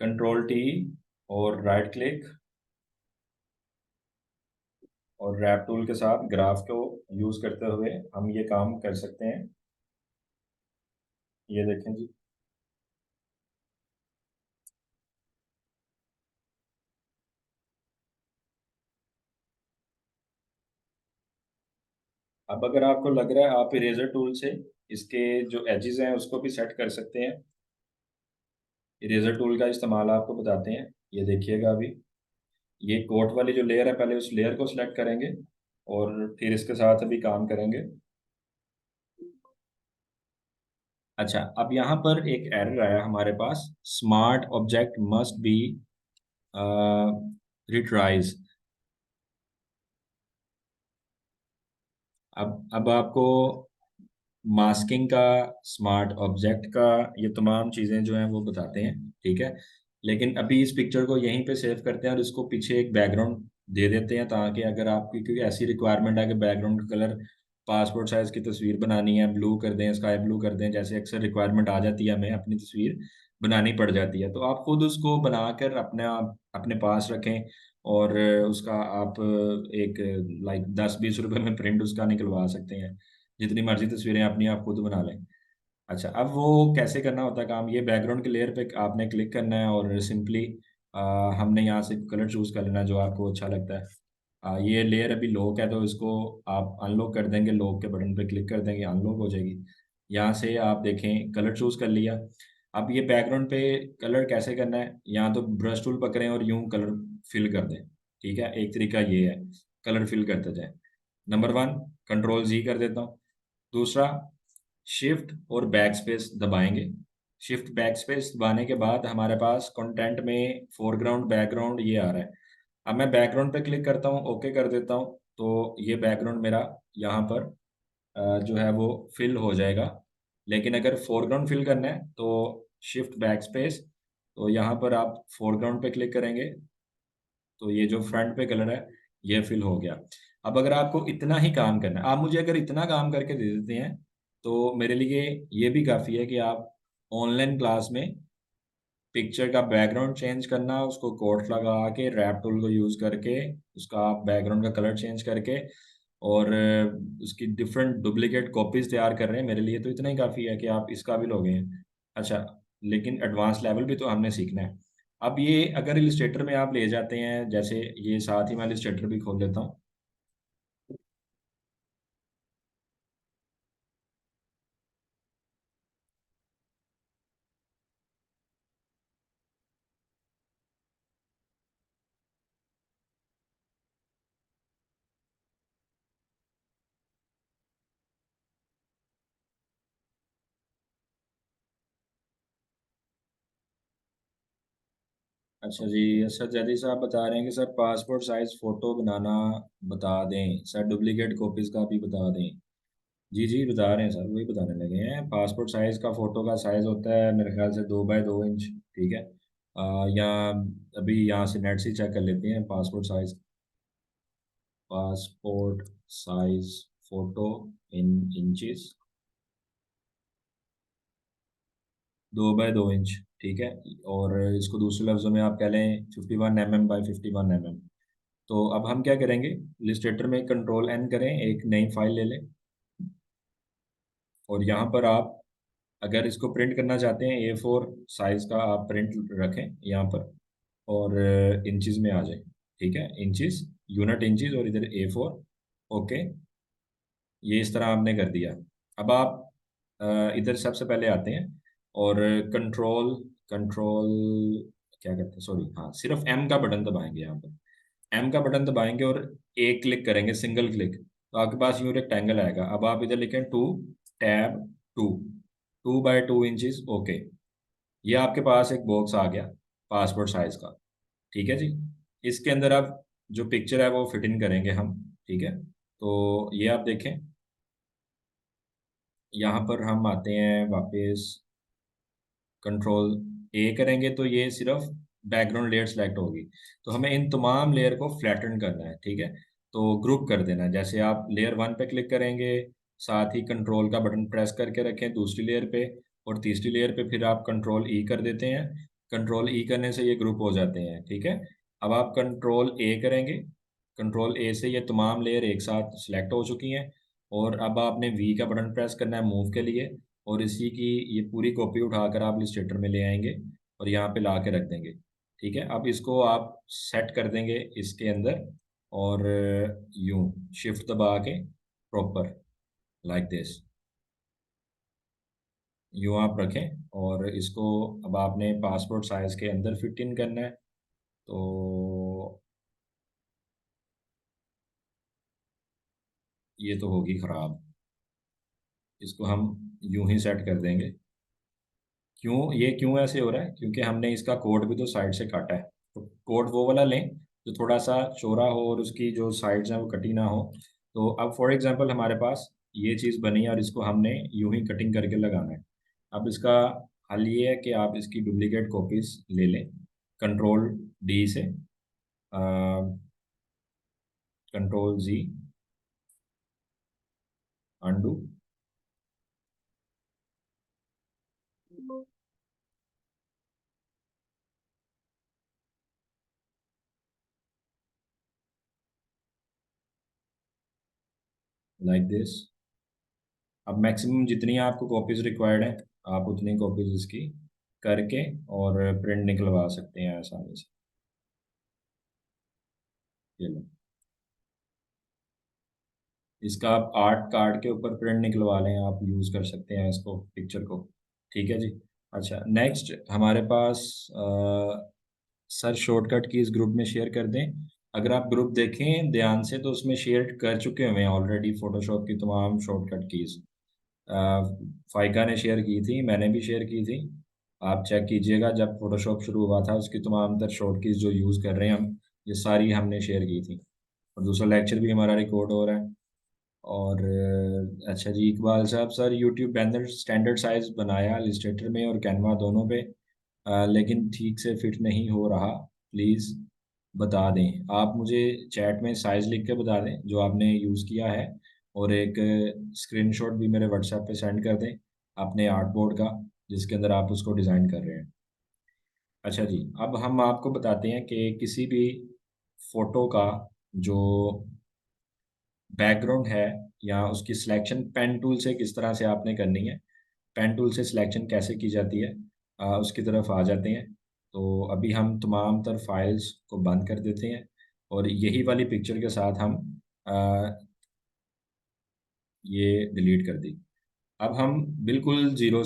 कंट्रोल टी और राइट क्लिक और रैप टूल के साथ ग्राफ को यूज़ करते हुए हम ये काम कर सकते हैं। ये देखें जी। अब अगर आपको लग रहा है, आप इरेजर टूल से इसके जो एजेस हैं उसको भी सेट कर सकते हैं। इरेजर टूल का इस्तेमाल आपको बताते हैं। ये देखिएगा, अभी ये कोट वाली जो लेयर है, पहले उस लेयर को सिलेक्ट करेंगे और फिर इसके साथ अभी काम करेंगे। अच्छा, अब यहाँ पर एक एरर आया हमारे पास, smart object must be retries. अब आपको मास्किंग का, स्मार्ट ऑब्जेक्ट का, ये तमाम चीज़ें जो हैं वो बताते हैं। ठीक है। लेकिन अभी इस पिक्चर को यहीं पे सेव करते हैं और इसको पीछे एक बैकग्राउंड दे देते हैं, ताकि अगर आपकी कोई ऐसी रिक्वायरमेंट है कि बैकग्राउंड का कलर पासपोर्ट साइज की तस्वीर बनानी है, ब्लू कर दें, स्काई ब्लू कर दें, जैसे अक्सर रिक्वायरमेंट आ जाती है, हमें अपनी तस्वीर बनानी पड़ जाती है, तो आप खुद उसको बनाकर अपने पास रखें। और उसका आप एक लाइक 10-20 रुपए में प्रिंट उसका निकलवा सकते हैं। जितनी मर्जी तस्वीरें अपनी आप खुद बना लें। अच्छा, अब वो कैसे करना होता है काम, ये बैकग्राउंड के लेयर पे आपने क्लिक करना है और सिंपली हमने यहाँ से कलर चूज़ कर लेना है जो आपको अच्छा लगता है। ये लेयर अभी लॉक है तो इसको आप अनलॉक कर देंगे, लॉक के बटन पे क्लिक कर देंगे, अनलॉक हो जाएगी। यहाँ से आप देखें कलर चूज़ कर लिया। अब ये बैकग्राउंड पे कलर कैसे करना है, यहाँ तो ब्रश टूल पकड़ें और यूं कलर फिल कर दें। ठीक है, एक तरीका ये है, कलर फिल करते जाएं। नंबर वन, कंट्रोल जी कर देता हूँ। दूसरा, शिफ्ट और बैक स्पेस दबाएंगे। शिफ्ट बैक स्पेस दबाने के बाद हमारे पास कंटेंट में फोरग्राउंड बैकग्राउंड ये आ रहा है। अब मैं बैकग्राउंड पे क्लिक करता हूँ, ओके कर देता हूँ, तो ये बैकग्राउंड मेरा यहाँ पर जो है वो फिल हो जाएगा। लेकिन अगर फोरग्राउंड फिल करना है तो शिफ्ट बैक स्पेस, तो यहाँ पर आप फोरग्राउंड पे क्लिक करेंगे तो ये जो फ्रंट पे कलर है ये फिल हो गया। अब अगर आपको इतना ही काम करना है, आप मुझे अगर इतना काम करके दे देते हैं तो मेरे लिए ये भी काफ़ी है कि आप ऑनलाइन क्लास में पिक्चर का बैकग्राउंड चेंज करना, उसको कोट लगा के रैप टूल को यूज़ करके उसका आप बैकग्राउंड का कलर चेंज करके और उसकी डिफरेंट डुप्लीकेट कॉपीज तैयार कर रहे हैं, मेरे लिए तो इतना ही काफ़ी है कि आप इस काबिल हो गए हैं। अच्छा, लेकिन एडवांस लेवल भी तो हमने सीखना है। अब ये अगर इलिस्ट्रेटर में आप ले जाते हैं, जैसे ये साथ ही मैं इलिस्ट्रेटर भी खोल लेता हूँ। अच्छा जी, सर जैदी साहब बता रहे हैं कि सर पासपोर्ट साइज फ़ोटो बनाना बता दें सर, डुप्लीकेट कॉपीज़ का भी बता दें। जी जी बता रहे हैं सर, वही बताने लगे हैं। पासपोर्ट साइज़ का फ़ोटो का साइज़ होता है मेरे ख्याल से 2 बाय 2 इंच। ठीक है। या अभी यहाँ से नेट से चेक कर लेते हैं passport size photo in inches. 2 by 2 inch. ठीक है। और इसको दूसरे लफ्ज़ों में आप कह लें 51 mm बाय 51 mm। तो अब हम क्या करेंगे, इलिस्ट्रेटर में कंट्रोल N करें, एक नई फाइल ले लें और यहाँ पर आप अगर इसको प्रिंट करना चाहते हैं A4 साइज़ का आप प्रिंट रखें यहाँ पर और इंचज़ में आ जाए। ठीक है, इंचज़, यूनिट इंचज़ और इधर A4। ओके, ये इस तरह आपने कर दिया। अब आप इधर सबसे पहले आते हैं और कंट्रोल कंट्रोल क्या करते हैं, सॉरी हाँ, सिर्फ M का बटन दबाएंगे यहाँ पर। एम का बटन दबाएंगे और एक क्लिक करेंगे, सिंगल क्लिक, तो आपके पास यूँ रेक्टेंगल आएगा। अब आप इधर लिखें 2 टैब 2, 2 बाय 2 इंचज। ओके, ये आपके पास एक बॉक्स आ गया पासपोर्ट साइज का। ठीक है जी। इसके अंदर आप जो पिक्चर है वो फिट इन करेंगे हम। ठीक है, तो ये आप देखें, यहाँ पर हम आते हैं वापस, कंट्रोल ए करेंगे तो ये सिर्फ बैकग्राउंड लेयर सेलेक्ट होगी। तो हमें इन तमाम लेयर को फ्लैटन करना है। ठीक है, तो ग्रुप कर देना है। जैसे आप लेयर 1 पे क्लिक करेंगे, साथ ही कंट्रोल का बटन प्रेस करके रखें दूसरी लेयर पे, और तीसरी लेयर पे फिर आप कंट्रोल ई कर देते हैं। कंट्रोल ई करने से ये ग्रुप हो जाते हैं। ठीक है, अब आप कंट्रोल ए करेंगे, कंट्रोल ए से ये तमाम लेयर एक साथ सिलेक्ट हो चुकी हैं। और अब आपने वी का बटन प्रेस करना है मूव के लिए, और इसी की ये पूरी कॉपी उठाकर आप इलस्ट्रेटर में ले आएंगे और यहाँ पे ला के रख देंगे। ठीक है, अब इसको आप सेट कर देंगे इसके अंदर, और यूं शिफ्ट दबा के प्रॉपर लाइक दिस, यूं आप रखें और इसको अब आपने पासपोर्ट साइज के अंदर फिट इन करना है। तो ये तो होगी ख़राब, इसको हम यूं ही सेट कर देंगे। क्यों ऐसे हो रहा है, क्योंकि हमने इसका कोड भी तो साइड से काटा है। तो कोड वो वाला लें जो थोड़ा सा चौड़ा हो और उसकी जो साइड्स हैं वो कटी ना हो। तो अब फॉर एग्जांपल हमारे पास ये चीज़ बनी है और इसको हमने यूं ही कटिंग करके लगाना है। अब इसका हल ये है कि आप इसकी डुप्लीकेट कॉपीज ले लें, कंट्रोल डी से, control G, undo, like this. अब मैक्सिमम जितनी आपको कॉपीज रिक्वायर्ड है आप उतनी कॉपीज इसकी करके और प्रिंट निकलवा सकते हैं आसानी से। ये लो, इसका आप आर्ट कार्ड के ऊपर प्रिंट निकलवा लें, आप यूज़ कर सकते हैं इसको, पिक्चर को। ठीक है जी। अच्छा, नेक्स्ट हमारे पास सर शॉर्टकट की इस ग्रुप में शेयर कर दें। अगर आप ग्रुप देखें ध्यान से तो उसमें शेयर कर चुके हुए हैं ऑलरेडी फोटोशॉप की तमाम शॉर्टकट कीज़। फाइका ने शेयर की थी, मैंने भी शेयर की थी। आप चेक कीजिएगा, जब फोटोशॉप शुरू हुआ था उसकी तमाम तर शॉर्ट कीज़ जो यूज़ कर रहे हैं हम, ये सारी हमने शेयर की थी। और दूसरा लेक्चर भी हमारा रिकॉर्ड हो रहा है। और अच्छा जी, इकबाल साहब, sir YouTube banner standard size बनाया इलस्ट्रेटर में और कैनवा दोनों पे, लेकिन ठीक से फिट नहीं हो रहा, प्लीज़ बता दें। आप मुझे चैट में साइज़ लिख के बता दें जो आपने यूज़ किया है, और एक स्क्रीनशॉट भी मेरे व्हाट्सएप पे सेंड कर दें अपने आर्ट बोर्ड का, जिसके अंदर आप उसको डिज़ाइन कर रहे हैं। अच्छा जी, अब हम आपको बताते हैं कि किसी भी फ़ोटो का जो बैकग्राउंड है या उसकी सिलेक्शन पेन टूल से किस तरह से आपने करनी है, पेन टूल से सिलेक्शन कैसे की जाती है, उसकी तरफ आ जाते हैं। तो अभी हम तमाम तर फाइल्स को बंद कर देते हैं, और यही वाली पिक्चर के साथ हम अ, ये डिलीट कर दी। अब हम बिल्कुल ज़ीरो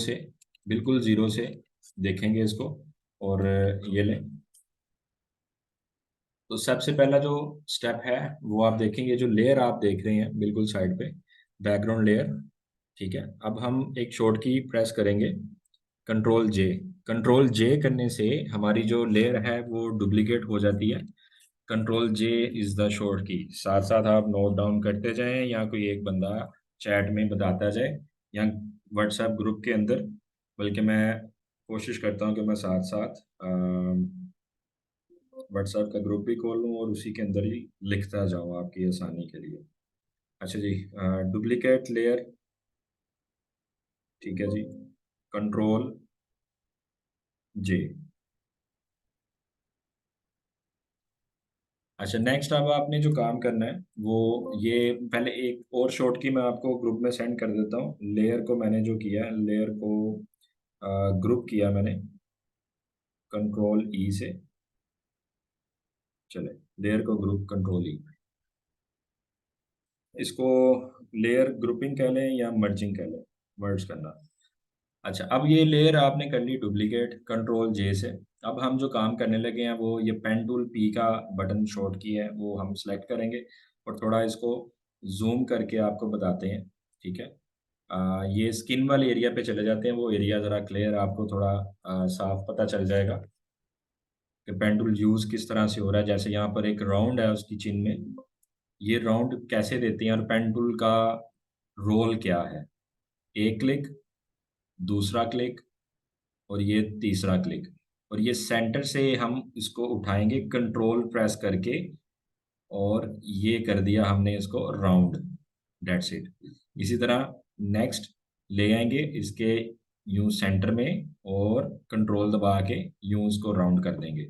से देखेंगे इसको, और ये लें। तो सबसे पहला जो स्टेप है वो आप देखेंगे, जो लेयर आप देख रहे हैं बिल्कुल साइड पे, बैकग्राउंड लेयर। ठीक है, अब हम एक शॉर्ट की प्रेस करेंगे, कंट्रोल जे। कंट्रोल जे करने से हमारी जो लेयर है वो डुप्लीकेट हो जाती है। Control J is the short की। साथ साथ आप नोट डाउन करते जाएं, या कोई एक बंदा चैट में बताता जाए, या व्हाट्सएप ग्रुप के अंदर। बल्कि मैं कोशिश करता हूं कि मैं साथ साथ व्हाट्सएप का ग्रुप भी खोल लूं और उसी के अंदर ही लिखता जाऊं आपकी आसानी के लिए। अच्छा जी, डुप्लीकेट लेयर। ठीक है जी, कंट्रोल जे। अच्छा, नेक्स्ट अब आपने जो काम करना है वो ये, पहले एक और शॉर्ट की मैं आपको ग्रुप में सेंड कर देता हूँ। लेयर को मैंने जो किया, लेयर को ग्रुप किया मैंने कंट्रोल ई से। चले, लेयर को ग्रुप कंट्रोल ई। इसको लेयर ग्रुपिंग कह लें या मर्जिंग कह लें, मर्ज करना। अच्छा, अब ये लेयर आपने कर ली डुप्लीकेट कंट्रोल जे से। अब हम जो काम करने लगे हैं वो ये पेन टूल पी का बटन शॉर्ट की है वो हम सेलेक्ट करेंगे, और थोड़ा इसको जूम करके आपको बताते हैं। ठीक है, ये स्किन वाले एरिया पे चले जाते हैं, वो एरिया ज़रा क्लियर आपको थोड़ा साफ पता चल जाएगा कि पेन टूल यूज़ किस तरह से हो रहा है। जैसे यहाँ पर एक राउंड है उसकी चिन में, ये राउंड कैसे देते हैं और पेन टूल का रोल क्या है। एक क्लिक, दूसरा क्लिक, और ये तीसरा क्लिक, और ये सेंटर से हम इसको उठाएंगे कंट्रोल प्रेस करके, और ये कर दिया हमने इसको राउंड। That's it. इसी तरह नेक्स्ट ले आएंगे इसके यूं सेंटर में, और कंट्रोल दबा के यूं इसको राउंड कर देंगे।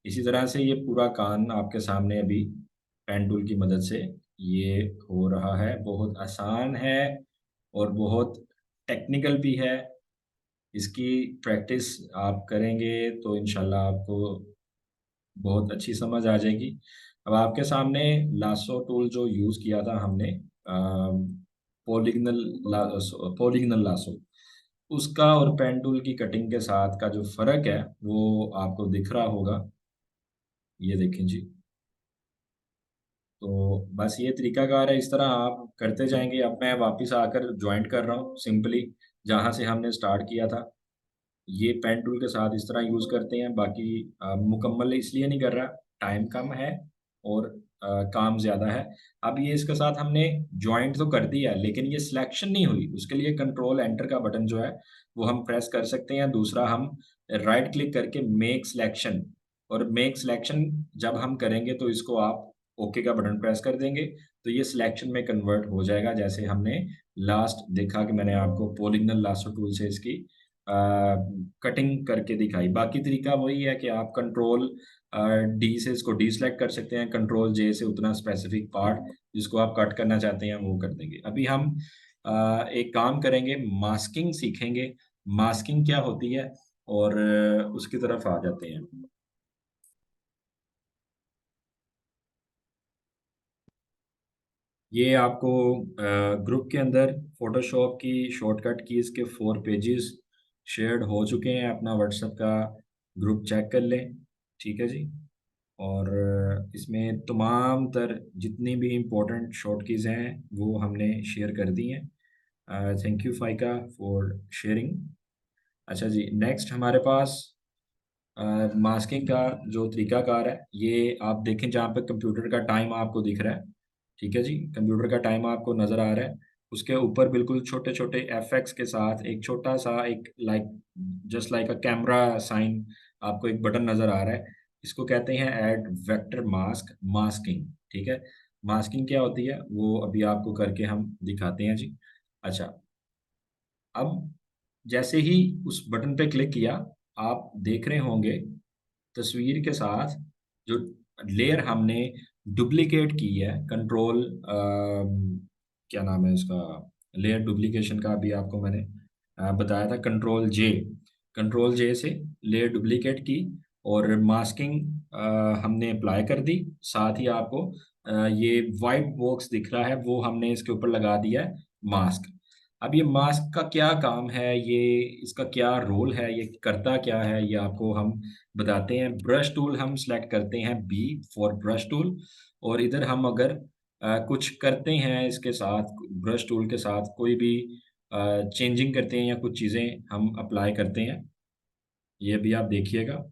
इसी तरह से ये पूरा कान आपके सामने अभी पेन टूल की मदद से ये हो रहा है। बहुत आसान है और बहुत टेक्निकल भी है। इसकी प्रैक्टिस आप करेंगे तो इंशाल्लाह आपको बहुत अच्छी समझ आ जाएगी। अब आपके सामने लासो टूल जो यूज़ किया था हमने, पोलिगनल पोलिगनल लासो, उसका और पेन टूल की कटिंग के साथ का जो फ़र्क है वो आपको दिख रहा होगा। ये देखें जी। तो बस ये तरीकाकार है, इस तरह आप करते जाएंगे। अब मैं वापस आकर ज्वाइंट कर रहा हूँ सिंपली, जहाँ से हमने स्टार्ट किया था। ये पेन टूल के साथ इस तरह यूज़ करते हैं। बाकी मुकम्मल इसलिए नहीं कर रहा, टाइम कम है और काम ज़्यादा है। अब ये इसके साथ हमने जॉइंट तो कर दिया है, लेकिन ये सिलेक्शन नहीं हुई। उसके लिए कंट्रोल एंटर का बटन जो है वो हम प्रेस कर सकते हैं। दूसरा, हम राइट क्लिक करके मेक सिलेक्शन, और मेक सिलेक्शन जब हम करेंगे तो इसको आप ओके का बटन प्रेस कर देंगे, तो ये सिलेक्शन में कन्वर्ट हो जाएगा। जैसे हमने लास्ट देखा कि मैंने आपको पोलिगनल लासो टूल से इसकी कटिंग करके दिखाई। बाकी तरीका वही है कि आप कंट्रोल डी से इसको डी सेलेक्ट कर सकते हैं, कंट्रोल जे से उतना स्पेसिफिक पार्ट जिसको आप कट करना चाहते हैं वो कर देंगे। अभी हम एक काम करेंगे, मास्किंग सीखेंगे। मास्किंग क्या होती है, और उसकी तरफ आ जाते हैं। ये आपको ग्रुप के अंदर फोटोशॉप की शॉर्टकट कीज़ के 4 पेजेस शेयर्ड हो चुके हैं। अपना व्हाट्सएप का ग्रुप चेक कर लें। ठीक है जी। और इसमें तमाम तर जितनी भी इम्पोर्टेंट शॉर्ट कीज़ हैं वो हमने शेयर कर दी हैं। Thank you Faika for sharing. अच्छा जी, नेक्स्ट हमारे पास मास्किंग का जो तरीकाकार है, ये आप देखें जहाँ पे कंप्यूटर का टाइम आपको दिख रहा है। ठीक है जी, कंप्यूटर का टाइम आपको नज़र आ रहा है। उसके ऊपर बिल्कुल छोटे छोटे एफएक्स के साथ एक छोटा सा एक like just like a camera sign आपको एक बटन नज़र आ रहा है। इसको कहते हैं ऐड वेक्टर मास्क मास्किंग। ठीक है, मास्किंग क्या होती है वो अभी आपको करके हम दिखाते हैं जी। अच्छा, अब जैसे ही उस बटन पे क्लिक किया, आप देख रहे होंगे तस्वीर के साथ जो लेयर हमने डुप्लीकेट की है, कंट्रोल क्या नाम है उसका, लेयर डुप्लीकेशन का अभी आपको मैंने बताया था, कंट्रोल जे से लेयर डुप्लीकेट की और मास्किंग हमने अप्लाई कर दी। साथ ही आपको ये वाइट बॉक्स दिख रहा है वो हमने इसके ऊपर लगा दिया है मास्क। अब ये मास्क का क्या काम है, ये इसका क्या रोल है, ये करता क्या है, ये आपको हम बताते हैं। ब्रश टूल हम सेलेक्ट करते हैं, बी फॉर ब्रश टूल। और इधर हम अगर कुछ करते हैं इसके साथ, ब्रश टूल के साथ कोई भी चेंजिंग करते हैं या कुछ चीज़ें हम अप्लाई करते हैं, ये भी आप देखिएगा।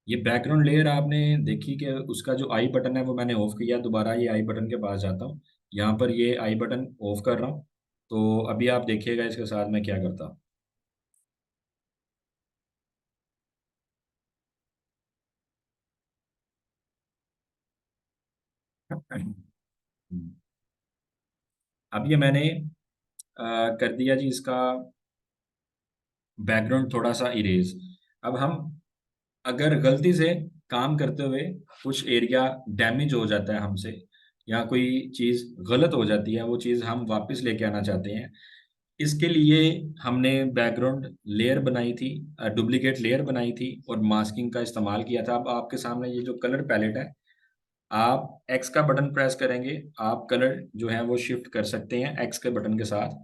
ये बैकग्राउंड लेयर आपने देखी कि उसका जो आई बटन है वो मैंने ऑफ किया, दोबारा ये आई बटन के पास जाता हूँ, यहाँ पर ये आई बटन ऑफ कर रहा हूँ। तो अभी आप देखिएगा इसके साथ मैं क्या करता हूँ। अब ये मैंने कर दिया जी इसका बैकग्राउंड थोड़ा सा इरेज। अब हम अगर गलती से काम करते हुए कुछ एरिया डैमेज हो जाता है हमसे, या कोई चीज़ गलत हो जाती है, वो चीज़ हम वापस लेके आना चाहते हैं, इसके लिए हमने बैकग्राउंड लेयर बनाई थी, डुप्लीकेट लेयर बनाई थी और मास्किंग का इस्तेमाल किया था। अब आपके सामने ये जो कलर पैलेट है, आप एक्स का बटन प्रेस करेंगे, आप कलर जो है वो शिफ्ट कर सकते हैं एक्स के बटन के साथ।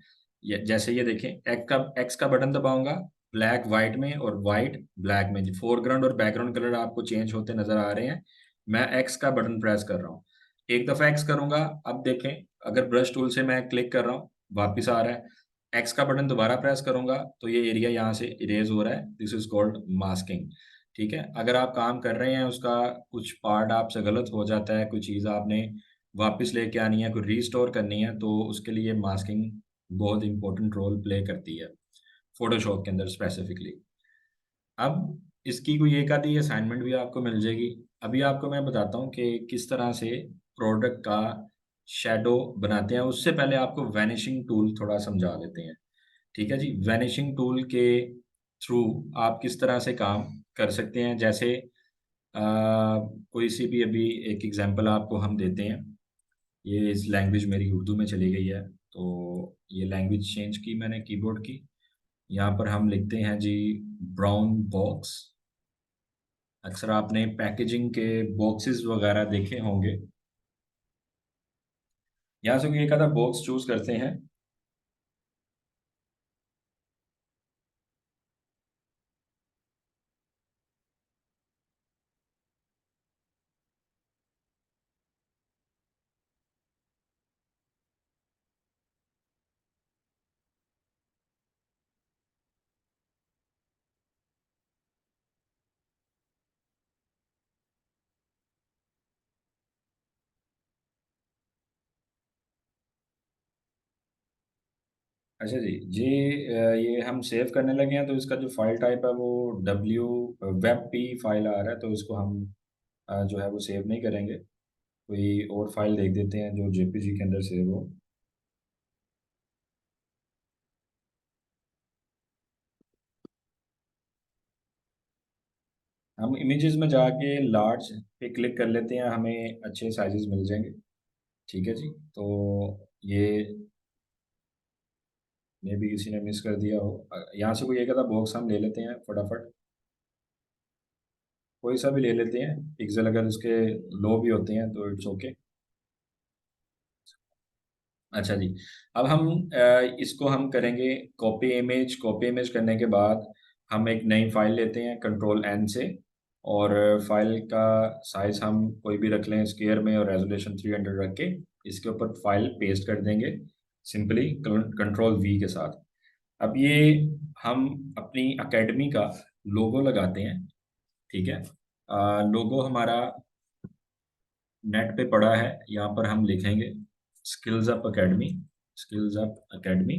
जैसे ये देखें, एक्स का बटन दबाऊंगा, ब्लैक वाइट में और वाइट ब्लैक में, फोरग्राउंड और बैकग्राउंड कलर आपको चेंज होते नजर आ रहे हैं। मैं एक्स का बटन प्रेस कर रहा हूँ, एक दफ़ा एक्स करूंगा, अब देखें अगर ब्रश टूल से मैं क्लिक कर रहा हूँ वापिस आ रहा है। एक्स का बटन दोबारा प्रेस करूंगा तो ये एरिया यहाँ से इरेज हो रहा है, दिस इज कॉल्ड मास्किंग। ठीक है, अगर आप काम कर रहे हैं उसका कुछ पार्ट आपसे गलत हो जाता है, कोई चीज़ आपने वापस लेके आनी है, कोई रीस्टोर करनी है, तो उसके लिए मास्किंग बहुत इंपॉर्टेंट रोल प्ले करती है फोटोशॉप के अंदर स्पेसिफिकली। अब इसकी कोई एक आधी असाइनमेंट भी आपको मिल जाएगी। अभी आपको मैं बताता हूँ कि किस तरह से प्रोडक्ट का शेडो बनाते हैं, उससे पहले आपको वैनिशिंग टूल थोड़ा समझा देते हैं। ठीक है जी, वैनिशिंग टूल के थ्रू आप किस तरह से काम कर सकते हैं। जैसे कोई सी भी अभी एक एग्जांपल आपको हम देते हैं। ये इस लैंग्वेज मेरी उर्दू में चली गई है, तो ये लैंग्वेज चेंज की मैंने कीबोर्ड की। यहाँ पर हम लिखते हैं जी ब्राउन बॉक्स। अक्सर आपने पैकेजिंग के बॉक्सेस वगैरह देखे होंगे। यहाँ से कोई एक आधा बॉक्स चूज करते हैं। अच्छा जी, ये हम सेव करने लगे हैं, तो इसका जो फाइल टाइप है वो डब्ल्यू वेब पी फाइल आ रहा है, तो इसको हम जो है वो सेव नहीं करेंगे। कोई और फाइल देख देते हैं जो जेपीजी के अंदर सेव हो। हम इमेजेस में जाके लार्ज पे क्लिक कर लेते हैं, हमें अच्छे साइजेस मिल जाएंगे। ठीक है जी, तो ये मे भी किसी ने मिस कर दिया हो। यहाँ से कोई एक आधा बॉक्स हम ले लेते हैं फटाफट, कोई सा भी ले लेते हैं। पिक्सल अगर उसके लो भी होते हैं तो इट्स ओके। अच्छा जी, अब हम इसको हम करेंगे कॉपी इमेज करने के बाद हम एक नई फाइल लेते हैं कंट्रोल एन से, और फाइल का साइज हम कोई भी रख लें स्क्वायर में, और रेजोल्यूशन 300 रख के इसके ऊपर फाइल पेस्ट कर देंगे सिंपली कंट्रोल वी के साथ। अब ये हम अपनी एकेडमी का लोगो लगाते हैं। ठीक है, लोगो हमारा नेट पे पड़ा है, यहाँ पर हम लिखेंगे skills up academy. Skills up academy.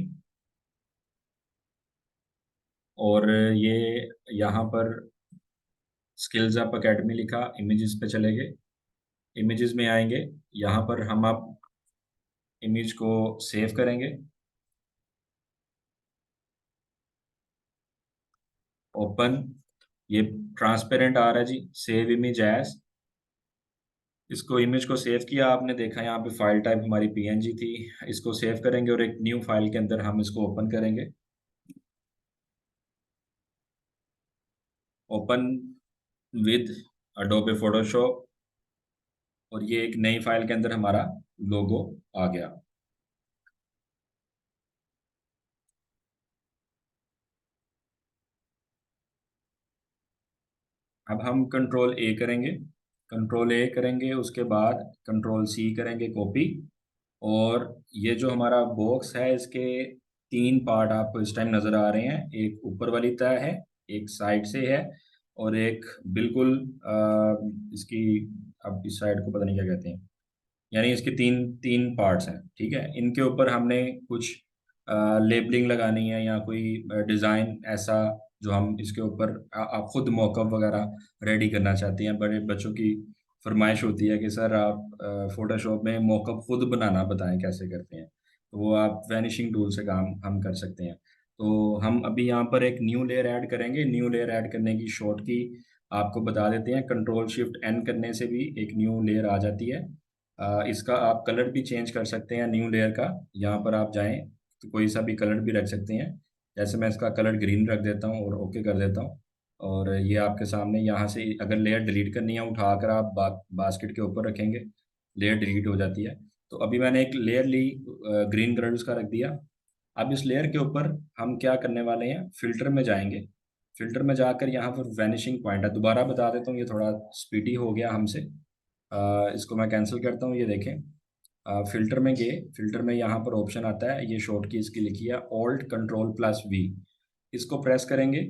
और ये यहाँ पर स्किल्स अप एकेडमी लिखा, इमेजेस पे चले गए। इमेजेस में आएंगे, यहाँ पर हम आप इमेज को सेव करेंगे। ओपन, ये ट्रांसपेरेंट आ रहा है जी, सेव इमेज एज। इसको इमेज को सेव किया, आपने देखा यहाँ पे फाइल टाइप हमारी पीएनजी थी। इसको सेव करेंगे और एक न्यू फाइल के अंदर हम इसको ओपन करेंगे। ओपन विद अडोबे फोटोशॉप, और ये एक नई फाइल के अंदर हमारा लोगो आ गया। अब हम कंट्रोल ए करेंगे। कंट्रोल ए करेंगे, उसके बाद कंट्रोल सी करेंगे कॉपी। और ये जो हमारा बॉक्स है, इसके तीन पार्ट आपको इस टाइम नज़र आ रहे हैं। एक ऊपर वाली तह है, एक साइड से है, और एक बिल्कुल इसकी, अब इस साइड को पता नहीं क्या कहते हैं, यानी इसके तीन तीन पार्ट्स हैं। ठीक है, इनके ऊपर हमने कुछ लेबलिंग लगानी है या कोई डिज़ाइन ऐसा जो हम इसके ऊपर आप खुद मॉकअप वगैरह रेडी करना चाहते हैं। बड़े बच्चों की फरमाइश होती है कि सर आप फोटोशॉप में मॉकअप खुद बनाना बताएं कैसे करते हैं, तो वो आप वैनिशिंग टूल से काम हम कर सकते हैं। तो हम अभी यहाँ पर एक न्यू लेयर ऐड करेंगे। न्यू लेयर ऐड करने की शॉर्ट की आपको बता देते हैं। कंट्रोल शिफ्ट एन करने से भी एक न्यू लेयर आ जाती है। इसका आप कलर भी चेंज कर सकते हैं न्यू लेयर का। यहाँ पर आप जाएं तो कोई सा भी कलर भी रख सकते हैं। जैसे मैं इसका कलर ग्रीन रख देता हूँ और ओके कर देता हूँ। और ये आपके सामने, यहाँ से अगर लेयर डिलीट करनी है उठाकर आप बास्केट के ऊपर रखेंगे, लेयर डिलीट हो जाती है। तो अभी मैंने एक लेयर ली, ग्रीन कलर उसका रख दिया। अब इस लेयर के ऊपर हम क्या करने वाले हैं, फिल्टर में जाएंगे। फिल्टर में जाकर यहाँ पर वैनिशिंग पॉइंट है, दोबारा बता देता हूँ, ये थोड़ा स्पीडी हो गया हमसे। इसको मैं कैंसिल करता हूँ। ये देखें, फिल्टर में गए, फिल्टर में यहाँ पर ऑप्शन आता है, ये शॉर्ट की इसकी लिखी है ऑल्ट कंट्रोल प्लस वी। इसको प्रेस करेंगे।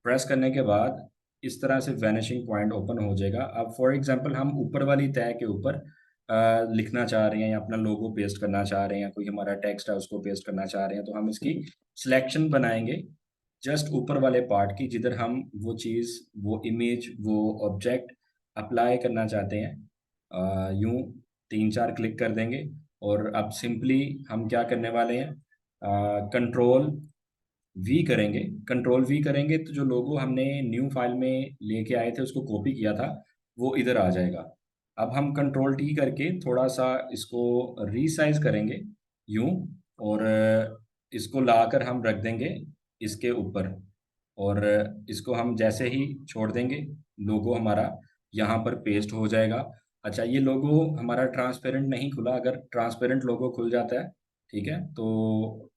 प्रेस करने के बाद इस तरह से वैनिशिंग पॉइंट ओपन हो जाएगा। अब फॉर एग्जांपल हम ऊपर वाली तय के ऊपर लिखना चाह रहे हैं या अपना लोगो पेस्ट करना चाह रहे हैं, कोई हमारा टेक्स्ट है उसको पेस्ट करना चाह रहे हैं, तो हम इसकी सिलेक्शन बनाएंगे जस्ट ऊपर वाले पार्ट की, जिधर हम वो चीज़, वो इमेज, वो ऑब्जेक्ट अप्लाई करना चाहते हैं। यूं तीन चार क्लिक कर देंगे। और अब सिंपली हम क्या करने वाले हैं, कंट्रोल वी करेंगे। कंट्रोल वी करेंगे तो जो लोगो हमने न्यू फाइल में लेके आए थे, उसको कॉपी किया था, वो इधर आ जाएगा। अब हम कंट्रोल टी करके थोड़ा सा इसको रीसाइज करेंगे यूं, और इसको लाकर हम रख देंगे इसके ऊपर। और इसको हम जैसे ही छोड़ देंगे, लोगो हमारा यहाँ पर पेस्ट हो जाएगा। अच्छा, ये लोगो हमारा ट्रांसपेरेंट नहीं खुला। अगर ट्रांसपेरेंट लोगो खुल जाता है, ठीक है, तो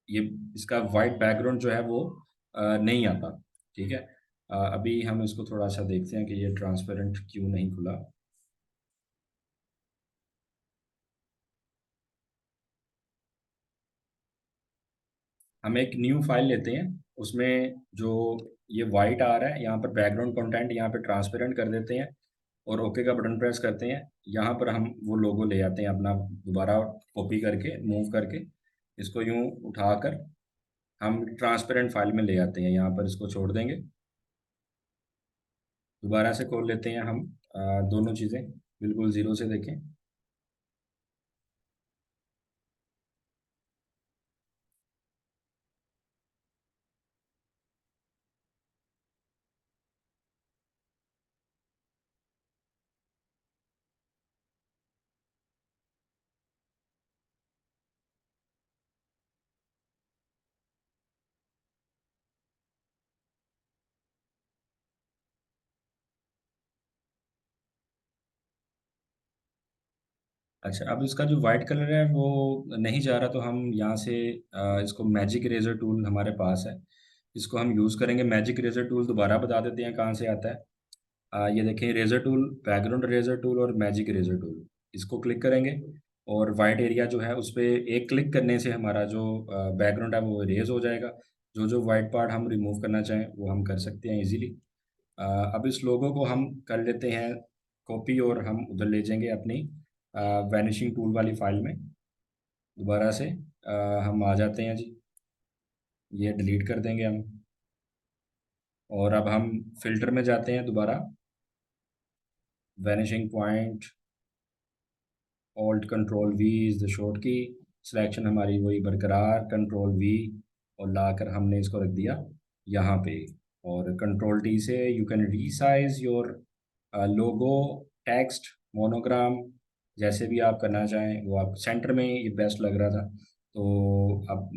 ये इसका वाइट बैकग्राउंड जो है वो नहीं आता। ठीक है, अभी हम इसको थोड़ा सा देखते हैं कि ये ट्रांसपेरेंट क्यों नहीं खुला। हम एक न्यू फाइल लेते हैं, उसमें जो ये वाइट आ रहा है यहाँ पर बैकग्राउंड कंटेंट, यहाँ पे ट्रांसपेरेंट कर देते हैं और ओके का बटन प्रेस करते हैं। यहाँ पर हम वो लोगो ले आते हैं अपना, दोबारा कॉपी करके मूव करके इसको यूं उठाकर हम ट्रांसपेरेंट फाइल में ले आते हैं। यहाँ पर इसको छोड़ देंगे, दोबारा से खोल लेते हैं हम। दोनों चीज़ें बिल्कुल ज़ीरो से देखें। अच्छा, अब इसका जो वाइट कलर है वो नहीं जा रहा, तो हम यहाँ से इसको मैजिक इरेजर टूल हमारे पास है, इसको हम यूज़ करेंगे। मैजिक इरेजर टूल दोबारा बता देते हैं कहाँ से आता है। ये देखें, eraser tool, background eraser tool और मैजिक इरेजर टूल, इसको क्लिक करेंगे और वाइट एरिया जो है उस पर एक क्लिक करने से हमारा जो बैकग्राउंड है वो इरेज हो जाएगा। जो जो वाइट पार्ट हम रिमूव करना चाहें वो हम कर सकते हैं इजीली। अब इस लोगो को हम कर लेते हैं कॉपी और हम उधर ले जाएंगे अपनी वैनिशिंग टूल वाली फाइल में। दोबारा से हम आ जाते हैं जी। ये डिलीट कर देंगे हम। और अब हम फिल्टर में जाते हैं दोबारा। Vanishing point, alt control V is the short की। सिलेक्शन हमारी वही बरकरार, कंट्रोल वी, और लाकर हमने इसको रख दिया यहाँ पे। और कंट्रोल टी से you can resize your logo, text, monogram, जैसे भी आप करना चाहें वो आप। सेंटर में ये बेस्ट लग रहा था, तो अब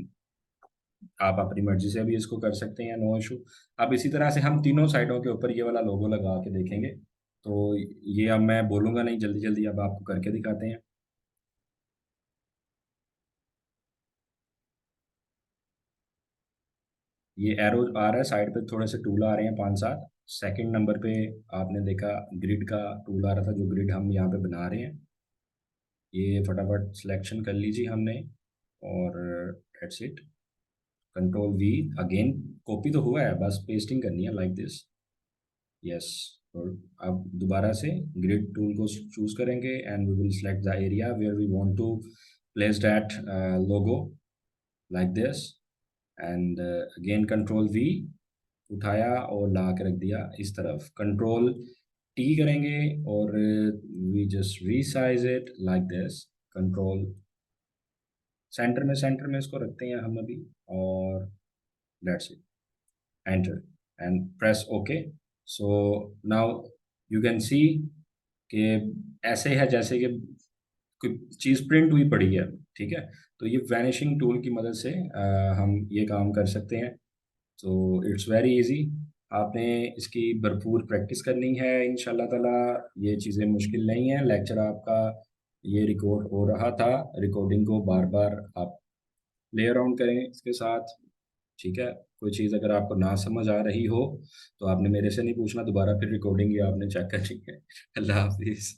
आप अपनी मर्जी से भी इसको कर सकते हैं, नो इशू। अब इसी तरह से हम तीनों साइडों के ऊपर ये वाला लोगो लगा के देखेंगे। तो ये अब मैं बोलूँगा नहीं, जल्दी जल्दी अब आपको करके दिखाते हैं। ये एरो आ रहा है साइड पे, थोड़े से टूल आ रहे हैं 5 7। सेकंड नंबर पे आपने देखा ग्रिड का टूल आ रहा था, जो ग्रिड हम यहाँ पे बना रहे हैं। ये फटाफट सिलेक्शन कर लीजिए हमने, और that's it. Control we again. Copy तो हुआ है, बस पेस्टिंग करनी है लाइक दिस। यस। और अब दोबारा से ग्रिड टूल को चूज करेंगे and we will select the area where we want to place that logo, like this. And again control V, उठाया और ला के रख दिया इस तरफ। कंट्रोल टी करेंगे और we just resize it like this. Control center में इसको रखते हैं हम अभी, और that's it. Enter and press okay. So now you can see कि ऐसे है जैसे कि कोई चीज़ प्रिंट हुई पड़ी है। ठीक है, तो ये वैनिशिंग टूल की मदद से हम ये काम कर सकते हैं। तो इट्स वेरी इजी। आपने इसकी भरपूर प्रैक्टिस करनी है, इंशाल्लाह ताला। ये चीज़ें मुश्किल नहीं है। लेक्चर आपका ये रिकॉर्ड हो रहा था, रिकॉर्डिंग को बार बार आप प्ले अराउंड करें इसके साथ। ठीक है, कोई चीज़ अगर आपको ना समझ आ रही हो तो आपने मेरे से नहीं पूछना दोबारा, फिर रिकॉर्डिंग ही आपने चेक करनी है। अल्लाह हाफिज़।